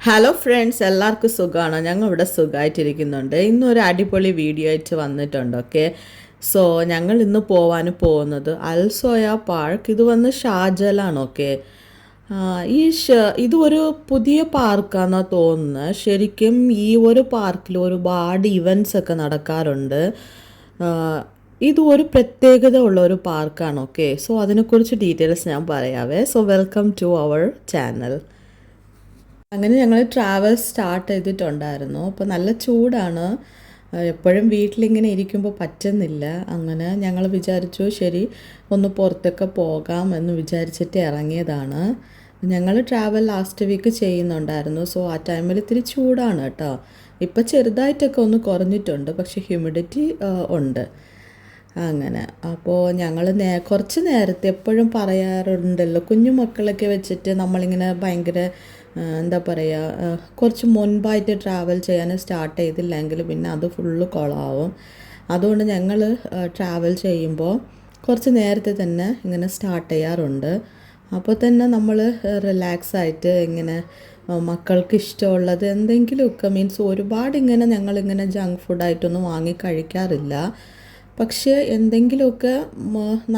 Hello friends, എല്ലാവർക്കും സുഖമാണോ? ഞങ്ങൾ ഇവിടെ സുഖമായിട്ടിരിക്കുന്നുണ്ട്. ഇന്നൊരു അടിപൊളി വീഡിയോ ആയിട്ട് വന്നിട്ടുണ്ട്. ഓക്കെ, സോ ഞങ്ങൾ ഇന്ന് പോകുന്നത് അൽസോയ പാർക്ക്. ഇത് വന്ന് ഷാർജയിലാണ്. ഓക്കെ, ഇത് ഒരു പുതിയ പാർക്കാണെന്നാണ് തോന്നുന്നത്. ശരിക്കും ഈ ഒരു പാർക്കിൽ ഒരുപാട് ഇവൻറ്റ്സ് ഒക്കെ നടക്കാറുണ്ട്. ഇത് ഒരു പ്രത്യേകത ഉള്ള ഒരു പാർക്കാണ്. ഓക്കെ, സോ അതിനെക്കുറിച്ച് ഡീറ്റെയിൽസ് ഞാൻ പറയാവേ. So welcome to our channel. അങ്ങനെ ഞങ്ങൾ ട്രാവൽ സ്റ്റാർട്ട് ചെയ്തിട്ടുണ്ടായിരുന്നു. അപ്പോൾ നല്ല ചൂടാണ്. എപ്പോഴും വീട്ടിലിങ്ങനെ ഇരിക്കുമ്പോൾ പറ്റുന്നില്ല. അങ്ങനെ ഞങ്ങൾ വിചാരിച്ചു ശരി ഒന്ന് പുറത്തൊക്കെ പോകാം എന്ന് വിചാരിച്ചിട്ട് ഇറങ്ങിയതാണ്. ഞങ്ങൾ ട്രാവൽ ലാസ്റ്റ് വീക്ക് ചെയ്യുന്നുണ്ടായിരുന്നു. സോ ആ ടൈമിൽ ഇത്തിരി ചൂടാണ് കേട്ടോ. ഇപ്പോൾ ചെറുതായിട്ടൊക്കെ ഒന്ന് കുറഞ്ഞിട്ടുണ്ട്, പക്ഷേ ഹ്യൂമിഡിറ്റി ഉണ്ട്. അങ്ങനെ അപ്പോൾ ഞങ്ങൾ കുറച്ച് നേരത്തെ എപ്പോഴും പറയാറുണ്ടല്ലോ, കുഞ്ഞു മക്കളൊക്കെ വെച്ചിട്ട് നമ്മളിങ്ങനെ ഭയങ്കര എന്താ പറയുക, കുറച്ച് മുൻപായിട്ട് ട്രാവൽ ചെയ്യാൻ സ്റ്റാർട്ട് ചെയ്തില്ലെങ്കിൽ പിന്നെ അത് ഫുള്ള് കുളമാവും. അതുകൊണ്ട് ഞങ്ങൾ ട്രാവൽ ചെയ്യുമ്പോൾ കുറച്ച് നേരത്തെ തന്നെ ഇങ്ങനെ സ്റ്റാർട്ട് ചെയ്യാറുണ്ട്. അപ്പോൾ തന്നെ നമ്മൾ റിലാക്സ് ആയിട്ട് ഇങ്ങനെ മക്കൾക്ക് ഇഷ്ടമുള്ളത് എന്തെങ്കിലുമൊക്കെ, മീൻസ് ഒരുപാട് ഇങ്ങനെ ഞങ്ങളിങ്ങനെ ജങ്ക് ഫുഡായിട്ടൊന്നും വാങ്ങി കഴിക്കാറില്ല. പക്ഷേ എന്തെങ്കിലുമൊക്കെ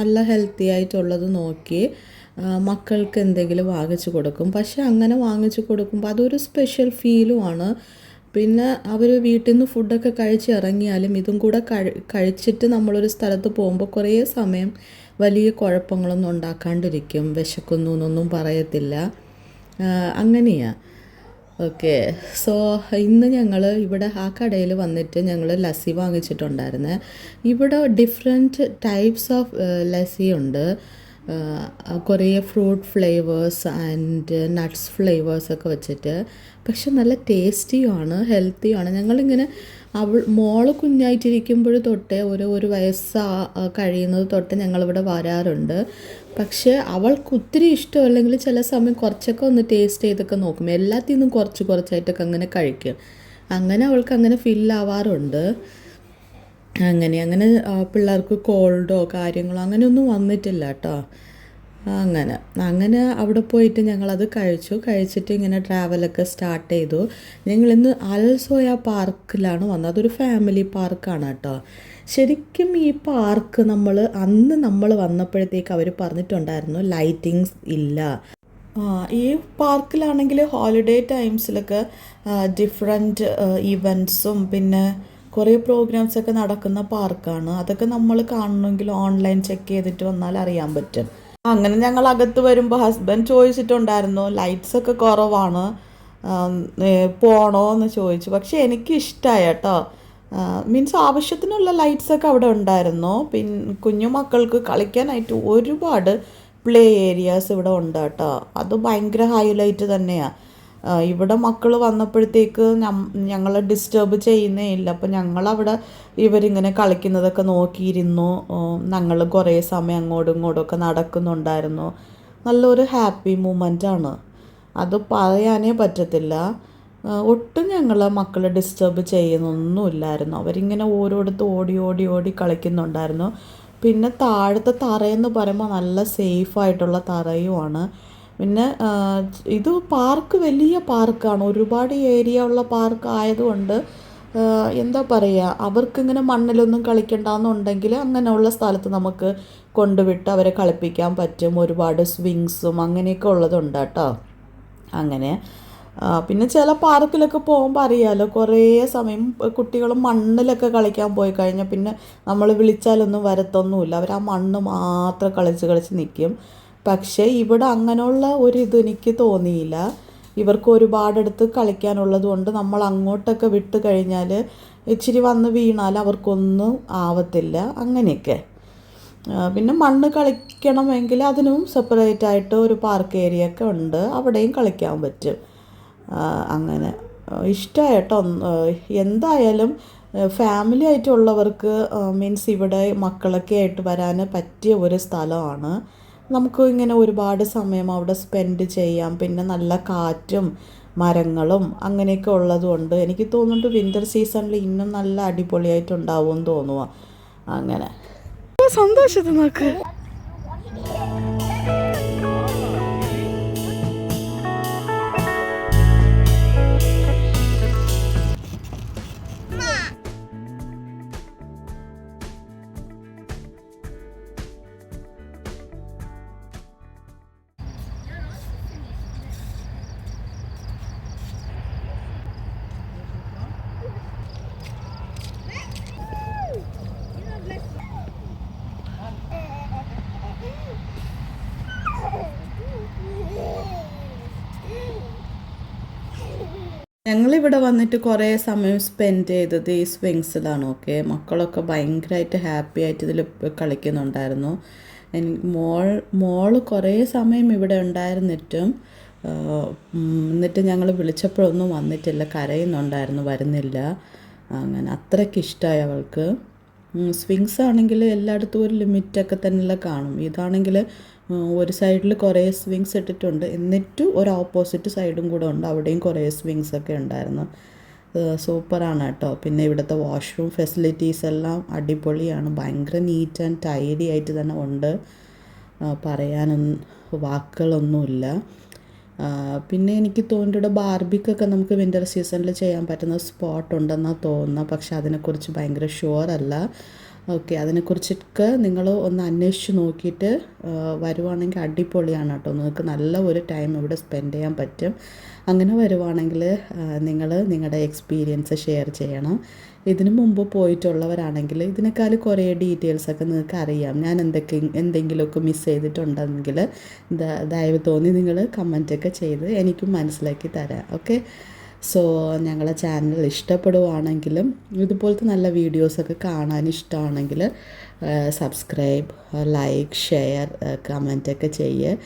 നല്ല ഹെൽത്തി ആയിട്ടുള്ളത് നോക്കി മക്കൾക്ക് എന്തെങ്കിലും വാങ്ങിച്ചു കൊടുക്കും. പക്ഷെ അങ്ങനെ വാങ്ങിച്ചു കൊടുക്കുമ്പോൾ അതൊരു സ്പെഷ്യൽ ഫീലുമാണ്. പിന്നെ അവർ വീട്ടിൽ നിന്ന് ഫുഡൊക്കെ കഴിച്ച് ഇറങ്ങിയാലും ഇതും കൂടെ കഴിച്ചിട്ട് നമ്മളൊരു സ്ഥലത്ത് പോകുമ്പോൾ കുറേ സമയം വലിയ കുഴപ്പങ്ങളൊന്നും ഉണ്ടാക്കാണ്ടിരിക്കും. വിശക്കുന്നു എന്നൊന്നും പറയത്തില്ല. അങ്ങനെയാണ്. ഓക്കെ, സോ ഇന്ന് ഞങ്ങൾ ഇവിടെ ആ കടയിൽ വന്നിട്ട് ഞങ്ങൾ ലസ്സി വാങ്ങിച്ചിട്ടുണ്ടായിരുന്നേ. ഇവിടെ ഡിഫറെൻറ്റ് ടൈപ്സ് ഓഫ് ലസ്സി ഉണ്ട്. കുറേ ഫ്രൂട്ട് ഫ്ലേവേഴ്സ് ആൻഡ് നട്ട്സ് ഫ്ലേവേഴ്സൊക്കെ വെച്ചിട്ട്. പക്ഷെ നല്ല ടേസ്റ്റിയുമാണ്, ഹെൽത്തിയുമാണ്. ഞങ്ങളിങ്ങനെ മോള് കുഞ്ഞായിട്ടിരിക്കുമ്പോൾ തൊട്ടേ ഒരു വയസ്സ് കഴിയുന്നത് തൊട്ട് ഞങ്ങളിവിടെ വരാറുണ്ട്. പക്ഷേ അവൾക്ക് ഒത്തിരി ഇഷ്ടമല്ലെങ്കിൽ ചില സമയം കുറച്ചൊക്കെ ഒന്ന് ടേസ്റ്റ് ചെയ്തൊക്കെ നോക്കും. എല്ലാത്തിൽ നിന്നും കുറച്ചായിട്ടൊക്കെ അങ്ങനെ കഴിക്കും. അങ്ങനെ അവൾക്ക് അങ്ങനെ ഫീലാവാറുണ്ട്. അങ്ങനെ പിള്ളേർക്ക് കോൾഡോ കാര്യങ്ങളോ അങ്ങനെയൊന്നും വന്നിട്ടില്ല കേട്ടോ. അങ്ങനെ അവിടെ പോയിട്ട് ഞങ്ങളത് കഴിച്ചിട്ട് ഇങ്ങനെ ട്രാവലൊക്കെ സ്റ്റാർട്ട് ചെയ്തു. ഞങ്ങളിന്ന് അൽസോയ പാർക്കിലാണ് വന്നത്. അതൊരു ഫാമിലി പാർക്കാണ് കേട്ടോ. ശരിക്കും ഈ പാർക്ക് അന്ന് നമ്മൾ വന്നപ്പോഴത്തേക്ക് അവർ പറഞ്ഞിട്ടുണ്ടായിരുന്നു ലൈറ്റിങ്സ് ഇല്ല. ഈ പാർക്കിലാണെങ്കിൽ ഹോളിഡേ ടൈംസിലൊക്കെ ഡിഫറെൻറ്റ് ഇവൻറ്റ്സും പിന്നെ കുറേ പ്രോഗ്രാംസൊക്കെ നടക്കുന്ന പാർക്കാണ്. അതൊക്കെ നമ്മൾ കാണണമെങ്കിൽ ഓൺലൈൻ ചെക്ക് ചെയ്തിട്ട് വന്നാൽ അറിയാൻ പറ്റും. അങ്ങനെ ഞങ്ങൾ അകത്ത് വരുമ്പോൾ ഹസ്ബൻഡ് ചോദിച്ചിട്ടുണ്ടായിരുന്നു ലൈറ്റ്സൊക്കെ കുറവാണ്, പോണോ എന്ന് ചോദിച്ചു. പക്ഷേ എനിക്ക് ഇഷ്ടമായി കേട്ടോ. മീൻസ് ആവശ്യത്തിനുള്ള ലൈറ്റ്സൊക്കെ അവിടെ ഉണ്ടായിരുന്നു. കുഞ്ഞു മക്കൾക്ക് കളിക്കാനായിട്ട് ഒരുപാട് പ്ലേ ഏരിയാസ് ഇവിടെ ഉണ്ട് കേട്ടോ. അത് ഭയങ്കര ഹൈലൈറ്റ് തന്നെയാണ്. ഇവിടെ മക്കൾ വന്നപ്പോഴത്തേക്ക് ഞങ്ങളെ ഡിസ്റ്റർബ് ചെയ്യുന്നേ ഇല്ല. അപ്പോൾ ഞങ്ങളവിടെ ഇവരിങ്ങനെ കളിക്കുന്നതൊക്കെ നോക്കിയിരുന്നു. ഞങ്ങൾ കുറേ സമയം അങ്ങോട്ടും ഇങ്ങോട്ടുമൊക്കെ നടക്കുന്നുണ്ടായിരുന്നു. നല്ലൊരു ഹാപ്പി മൂമെൻ്റാണ്, അത് പറയാനേ പറ്റത്തില്ല. ഒട്ടും ഞങ്ങളെ മക്കളെ ഡിസ്റ്റർബ് ചെയ്യുന്നൊന്നുമില്ലായിരുന്നു. അവരിങ്ങനെ ഓരോടത്ത് ഓടി കളിക്കുന്നുണ്ടായിരുന്നു. പിന്നെ താഴത്തെ തറയെന്ന് പറയുമ്പോൾ നല്ല സേഫായിട്ടുള്ള തറയുമാണ്. പിന്നെ ഇത് പാർക്ക് വലിയ പാർക്കാണ്, ഒരുപാട് ഏരിയ ഉള്ള പാർക്ക് ആയതുകൊണ്ട് എന്താ പറയുക, അവർക്കിങ്ങനെ മണ്ണിലൊന്നും കളിക്കണ്ടെന്നുണ്ടെങ്കിൽ അങ്ങനെയുള്ള സ്ഥലത്ത് നമുക്ക് കൊണ്ടുവിട്ട് അവരെ കളിപ്പിക്കാൻ പറ്റും. ഒരുപാട് സ്വിങ്സും അങ്ങനെയൊക്കെ ഉള്ളതുണ്ട് കേട്ടോ. അങ്ങനെ പിന്നെ ചില പാർക്കിലൊക്കെ പോകുമ്പോൾ അറിയാമല്ലോ, കുറേ സമയം കുട്ടികൾ മണ്ണിലൊക്കെ കളിക്കാൻ പോയി കഴിഞ്ഞാൽ പിന്നെ നമ്മൾ വിളിച്ചാലൊന്നും വരത്തൊന്നുമില്ല. അവർ ആ മണ്ണ് മാത്രം കളിച്ച് നിൽക്കും. പക്ഷേ ഇവിടെ അങ്ങനെയുള്ള ഇത് എനിക്ക് തോന്നിയില്ല. ഇവർക്ക് ഒരുപാടെടുത്ത് കളിക്കാനുള്ളത് കൊണ്ട് നമ്മൾ അങ്ങോട്ടൊക്കെ വിട്ട് കഴിഞ്ഞാൽ ഇച്ചിരി വന്ന് വീണാൽ അവർക്കൊന്നും ആവത്തില്ല. അങ്ങനെയൊക്കെ. പിന്നെ മണ്ണ് കളിക്കണമെങ്കിൽ അതിനും സെപ്പറേറ്റ് ആയിട്ട് ഒരു പാർക്ക് ഏരിയ ഒക്കെ ഉണ്ട്, അവിടെയും കളിക്കാൻ പറ്റും. അങ്ങനെ ഇഷ്ടമായി കേട്ടോ. എന്തായാലും ഫാമിലി ആയിട്ടുള്ളവർക്ക് മീൻസ് ഇവിടെ മക്കളൊക്കെ ആയിട്ട് വരാൻ പറ്റിയ ഒരു സ്ഥലമാണ്. നമുക്ക് ഇങ്ങനെ ഒരുപാട് സമയം അവിടെ സ്പെൻഡ് ചെയ്യാം. പിന്നെ നല്ല കാറ്റും മരങ്ങളും അങ്ങനെയൊക്കെ ഉള്ളതുകൊണ്ട് എനിക്ക് തോന്നുന്നുണ്ട് വിൻ്റർ സീസണിൽ ഇന്നും നല്ല അടിപൊളിയായിട്ടുണ്ടാവുമെന്ന് തോന്നുക. അങ്ങനെ സന്തോഷത്തെ നോക്ക്. ഞങ്ങളിവിടെ വന്നിട്ട് കുറേ സമയം സ്പെൻഡ് ചെയ്തത് ഈ സ്വിങ്സിലാണ്. ഓക്കെ, മക്കളൊക്കെ ഭയങ്കരമായിട്ട് ഹാപ്പി ആയിട്ട് ഇതിൽ കളിക്കുന്നുണ്ടായിരുന്നു. മോള് കുറേ സമയം ഇവിടെ ഉണ്ടായിരുന്നിട്ടും എന്നിട്ട് ഞങ്ങൾ വിളിച്ചപ്പോഴൊന്നും വന്നിട്ടില്ല, കരയുന്നുണ്ടായിരുന്നു, വരുന്നില്ല. അങ്ങനെ അത്രയ്ക്ക് ഇഷ്ടമായി അവൾക്ക്. സ്വിങ്സ് ആണെങ്കിൽ എല്ലായിടത്തും ഒരു ലിമിറ്റൊക്കെ തന്നെയല്ല കാണും. ഇതാണെങ്കിൽ ഒരു സൈഡിൽ കുറേ സ്വിങ്സ് ഇട്ടിട്ടുണ്ട്, എന്നിട്ടും ഒരു ഓപ്പോസിറ്റ് സൈഡും കൂടെ ഉണ്ട്, അവിടെയും കുറേ സ്വിങ്സ് ഒക്കെ ഉണ്ടായിരുന്നു. സൂപ്പറാണ് കേട്ടോ. പിന്നെ ഇവിടുത്തെ വാഷ്റൂം ഫെസിലിറ്റീസ് എല്ലാം അടിപൊളിയാണ്, ഭയങ്കര നീറ്റ് ആൻഡ് ടൈഡി ആയിട്ട് തന്നെ ഉണ്ട്. പറയാനൊന്നും വാക്കുകളൊന്നുമില്ല. പിന്നെ എനിക്ക് തോന്നിയിട്ട് ബാർബിക്കൊക്കെ നമുക്ക് വിൻ്റർ സീസണിൽ ചെയ്യാൻ പറ്റുന്ന സ്പോട്ട് ഉണ്ടെന്നാണ് തോന്നുന്നത്, പക്ഷെ അതിനെക്കുറിച്ച് ഭയങ്കര ഷുവർ അല്ല. ഓക്കെ, അതിനെക്കുറിച്ചൊക്കെ നിങ്ങൾ ഒന്ന് അന്വേഷിച്ച് നോക്കിയിട്ട് വരുവാണെങ്കിൽ അടിപൊളിയാണ് കേട്ടോ. നിങ്ങൾക്ക് നല്ല ഒരു ടൈം ഇവിടെ സ്പെൻഡ് ചെയ്യാൻ പറ്റും. അങ്ങനെ വരുവാണെങ്കിൽ നിങ്ങൾ നിങ്ങളുടെ എക്സ്പീരിയൻസ് ഷെയർ ചെയ്യണം. ഇതിനു മുമ്പ് പോയിട്ടുള്ളവരാണെങ്കിൽ ഇതിനേക്കാൾ കുറേ ഡീറ്റെയിൽസൊക്കെ നിങ്ങൾക്ക് അറിയാം. ഞാൻ എന്തെങ്കിലുമൊക്കെ മിസ് ചെയ്തിട്ടുണ്ടെങ്കിൽ ദയവ് തോന്നി നിങ്ങൾ കമൻറ്റൊക്കെ ചെയ്ത് എനിക്കും മനസ്സിലാക്കി തരാം. ഓക്കെ, സോ ഞങ്ങളെ ചാനൽ ഇഷ്ടപ്പെടുവാണെങ്കിലും ഇതുപോലത്തെ നല്ല വീഡിയോസൊക്കെ കാണാൻ ഇഷ്ടമാണെങ്കിൽ സബ്സ്ക്രൈബ്, ലൈക്ക്, ഷെയർ, കമൻറ്റൊക്കെ ചെയ്യുക.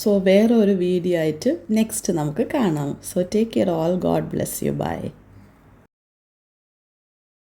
സോ വേറെ ഒരു വീഡിയോ ആയിട്ട് നെക്സ്റ്റ് നമുക്ക് കാണാം. So take care all. God bless you. By.